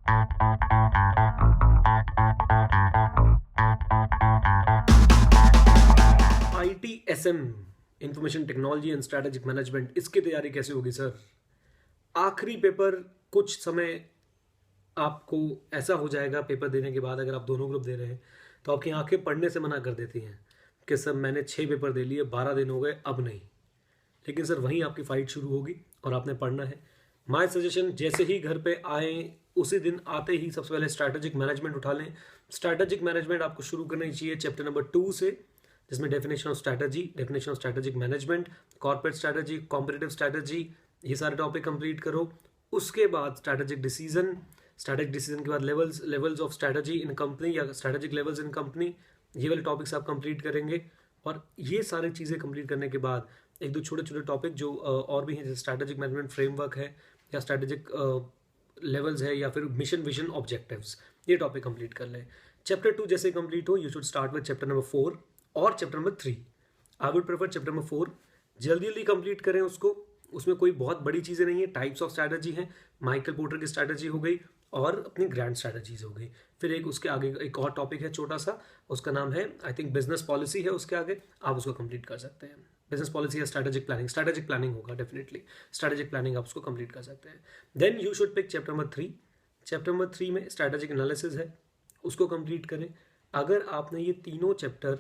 ITSM, information technology and strategic management, इसकी तैयारी कैसे होगी सर? आखिरी पेपर कुछ समय आपको ऐसा हो जाएगा पेपर देने के बाद, अगर आप दोनों ग्रुप दे रहे हैं तो आपकी आंखें पढ़ने से मना कर देती हैं कि सर मैंने 6 पेपर दे लिए, 12 दिन हो गए, अब नहीं। लेकिन सर वहीं आपकी फाइट शुरू होगी और आपने पढ़ना है। माय सजेशन, जैसे ही घर पे आए उसी दिन आते ही सबसे पहले स्ट्रैटेजिक मैनेजमेंट उठा लें। स्ट्रैटेजिक मैनेजमेंट आपको शुरू करनी चाहिए चैप्टर नंबर 2 से, जिसमें definition of strategy, definition of strategic management, corporate strategy, competitive strategy, ये सारे टॉपिक कंप्लीट करो। उसके बाद स्ट्रैटेजिक डिसीजन, स्ट्रैटेजिक डिसीजन के बाद levels of strategy in company या स्ट्रैटेजिक लेवल्स इन कंपनी, ये वाले टॉपिक्स आप कंप्लीट करेंगे। और ये सारी चीज़ें कंप्लीट करने के बाद एक दो छोटे छोटे टॉपिक जो और भी हैं, जैसे स्ट्रैटेजिक मैनेजमेंट फ्रेमवर्क है या स्ट्रैटेजिक लेवल्स है या फिर मिशन विजन ऑब्जेक्टिव्स, ये टॉपिक कंप्लीट कर लें। चैप्टर 2 जैसे कंप्लीट हो, you should start with chapter number 4 और chapter number 3। I would prefer chapter number 4 जल्दी जल्दी कंप्लीट करें उसको। उसमें कोई बहुत बड़ी चीज़ें नहीं है, टाइप्स ऑफ स्ट्रैटेजी हैं, माइकल पोर्टर की स्ट्रैटेजी हो गई और अपनी ग्रैंड स्ट्रैटेजीज हो गई। फिर एक उसके आगे एक और टॉपिक है छोटा सा, उसका नाम है आई थिंक बिजनेस पॉलिसी है, उसके आगे आप उसको कंप्लीट कर सकते हैं। बिजनेस पॉलिसी या स्ट्रैटेजिक प्लानिंग होगा, डेफिनेटली स्ट्रैटेजिक प्लानिंग आप उसको कंप्लीट कर सकते हैं। Then you should pick chapter number 3। Chapter number 3 में स्ट्रैटेजिक एनालिसिस है, उसको कंप्लीट करें। अगर आपने ये तीनों चैप्टर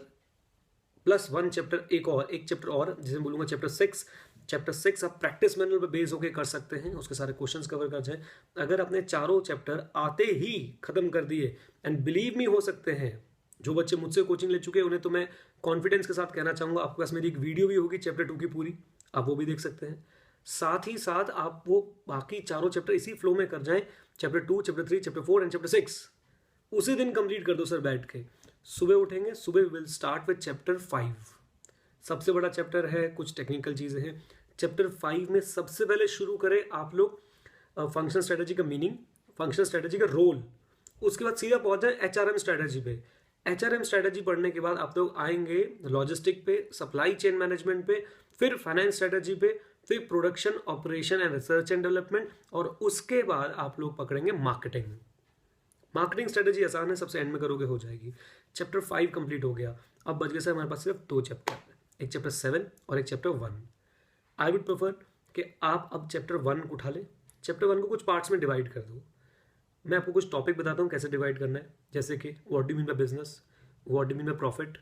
प्लस 1 चैप्टर, एक चैप्टर और जिसे बोलूँगा चैप्टर 6 आप प्रैक्टिस मैनुअल पे बेस होकर कर सकते हैं, उसके सारे क्वेश्चंस कवर कर जाएं। अगर आपने चारों चैप्टर आते ही खत्म कर दिए, एंड बिलीव मी, हो सकते हैं जो बच्चे मुझसे कोचिंग ले चुके हैं उन्हें तो मैं कॉन्फिडेंस के साथ कहना चाहूँगा, आपके पास मेरी एक वीडियो भी होगी चैप्टर 2 की पूरी, आप वो भी देख सकते हैं। साथ ही साथ आप वो बाकी चारों चैप्टर इसी फ्लो में कर जाएं, chapter 2, chapter 3, chapter 4 and chapter 6 उसी दिन कंप्लीट कर दो सर बैठ के। सुबह उठेंगे, सुबह विल स्टार्ट विद चैप्टर 5। सबसे बड़ा चैप्टर है, कुछ टेक्निकल चीज़ें हैं। चैप्टर 5 में सबसे पहले शुरू करें आप लोग फंक्शनल स्ट्रेटजी का मीनिंग, फंक्शनल स्ट्रेटजी का रोल, उसके बाद सीधा पहुंच जाए HRM स्ट्रेटजी पे। HRM स्ट्रेटजी पढ़ने के बाद आप लोग आएंगे लॉजिस्टिक पे, सप्लाई चेन मैनेजमेंट पे, फिर फाइनेंस स्ट्रेटजी पे, फिर production operation and research and development, और उसके बाद आप लोग पकड़ेंगे मार्केटिंग। मार्केटिंग स्ट्रेटजी आसान है, सबसे एंड में करोगे हो जाएगी। चैप्टर 5 कंप्लीट हो गया। अब बच गया सर हमारे पास सिर्फ 2 चैप्टर, एक चैप्टर 7 और एक चैप्टर 1। आई वुड प्रेफर कि आप अब चैप्टर 1 उठा लें। चैप्टर 1 को कुछ पार्ट्स में डिवाइड कर दो। मैं आपको कुछ टॉपिक बताता हूँ कैसे डिवाइड करना है, जैसे कि what do mean by business, what do mean by profit,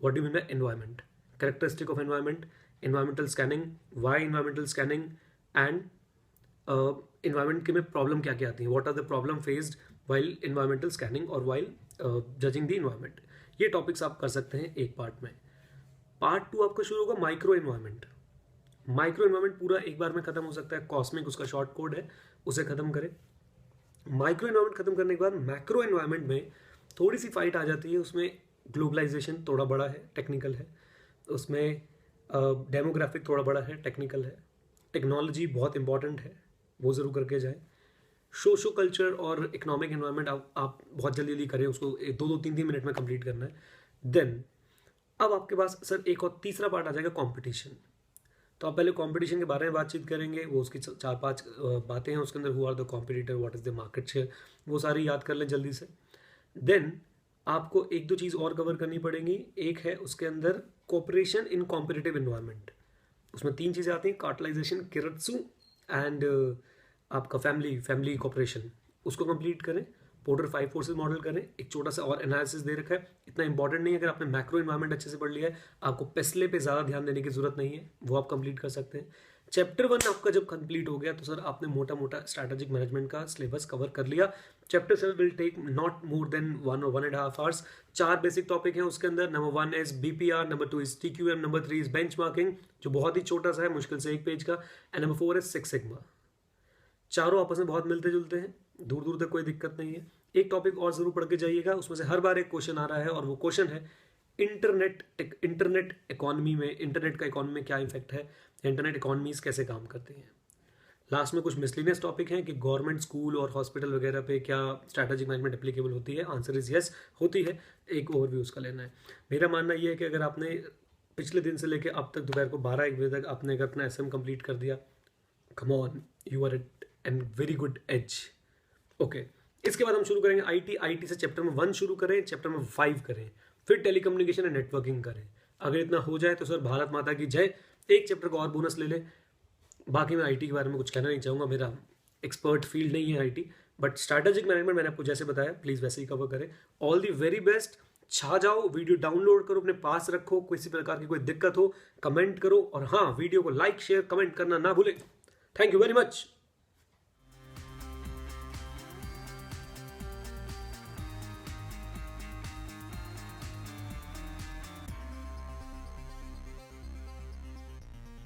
what do mean by environment, characteristic of environment, environmental scanning, why environmental scanning, and environment के में प्रॉब्लम क्या क्या आती है, what are the problem faced while environmental scanning और while judging the environment. ये topics आप कर सकते हैं एक पार्ट में। पार्ट 2 आपका शुरू होगा माइक्रो एनवायरमेंट। माइक्रो एनवायरमेंट पूरा एक बार में खत्म हो सकता है, कॉस्मिक उसका शॉर्ट कोड है, उसे खत्म करें। माइक्रो एनवायरमेंट खत्म करने के बाद मैक्रो एनवायरमेंट में थोड़ी सी फाइट आ जाती है। उसमें ग्लोबलाइजेशन थोड़ा बड़ा है, टेक्निकल है, उसमें डेमोग्राफिक थोड़ा बड़ा है, टेक्निकल है, टेक्नोलॉजी बहुत इंपॉर्टेंट है, वो ज़रूर करके जाएं। सोशो कल्चर और इकोनॉमिक एनवायरमेंट आप बहुत जल्दी जल्दी करें, उसको 2-3 मिनट में कंप्लीट करना है। देन अब आपके पास सर एक और तीसरा पार्ट आ जाएगा कंपटीशन। तो आप पहले कंपटीशन के बारे में बातचीत करेंगे, वो उसकी 4-5 बातें हैं उसके अंदर, who are the competitor, what is the market share, वो सारी याद कर लें जल्दी से। देन आपको एक दो चीज़ और कवर करनी पड़ेंगी। एक है उसके अंदर कोऑपरेशन इन कॉम्पिटिटिव एनवायरनमेंट, उसमें 3 चीज़ें आती हैं, कार्टलाइजेशन, किरत्सु एंड आपका फैमिली कोऑपरेशन, उसको कंप्लीट करें। पोर्टर 5 फोर्सेस मॉडल करें। एक छोटा सा और एनालिसिस दे रखा है, इतना इंपॉर्टेंट नहीं है, अगर आपने मैक्रो एनवायरनमेंट अच्छे से पढ़ लिया है आपको पेस्ले पे ज़्यादा ध्यान देने की जरूरत नहीं है, वो आप कंप्लीट कर सकते हैं। चैप्टर 1 आपका जब कंप्लीट हो गया तो सर आपने मोटा मोटा स्ट्रैटेजिक मैनेजमेंट का सिलेबस कवर कर लिया। Chapter 7 will take not more than 1 or 1.5 hours। 4 basic topic हैं उसके अंदर। Number 1 is BPR, number 2 is TQM, number 3 is benchmarking जो बहुत ही छोटा सा है, मुश्किल से 1 पेज का, एंड नंबर 4 इज 6 सिग्मा। चारों आपस में बहुत मिलते जुलते हैं, दूर दूर तक कोई दिक्कत नहीं है। एक टॉपिक और जरूर पढ़ के जाइएगा, उसमें से हर बार एक क्वेश्चन आ रहा है और वो क्वेश्चन है इंटरनेट इकोनॉमी में, इंटरनेट का इकोनॉमी में क्या इफेक्ट है, इंटरनेट इकोनॉमीज कैसे काम करते हैं। लास्ट में कुछ मिसलिनियस टॉपिक हैं कि गवर्नमेंट स्कूल और हॉस्पिटल वगैरह पे क्या स्ट्रैटेजिक मैनेजमेंट एप्लीकेबल होती है। आंसर इज यस, होती है। एक ओवरव्यू उसका लेना है। मेरा मानना यह है कि अगर आपने पिछले दिन से लेकर अब तक दोपहर को 12-1 बजे तक आपने अगर अपना SM कंप्लीट कर दिया, come on, you are at an very good edge. Okay, इसके बाद हम शुरू करेंगे आईटी से चैप्टर में 1 शुरू करें, चैप्टर में 5 करें, फिर टेलीकम्युनिकेशन एंड नेटवर्किंग करें। अगर इतना हो जाए तो सर भारत माता की जय, एक चैप्टर को और बोनस ले ले। बाकी मैं आईटी के बारे में कुछ कहना नहीं चाहूँगा, मेरा एक्सपर्ट फील्ड नहीं है आईटी, बट स्ट्रैटेजिक मैनेजमेंट मैंने आपको जैसे बताया प्लीज़ वैसे ही कवर करें। ऑल दी वेरी बेस्ट, छा जाओ, वीडियो डाउनलोड करो, अपने पास रखो, किसी प्रकार की कोई दिक्कत हो कमेंट करो, और हाँ वीडियो को लाइक शेयर कमेंट करना ना भूलें। Thank you very much.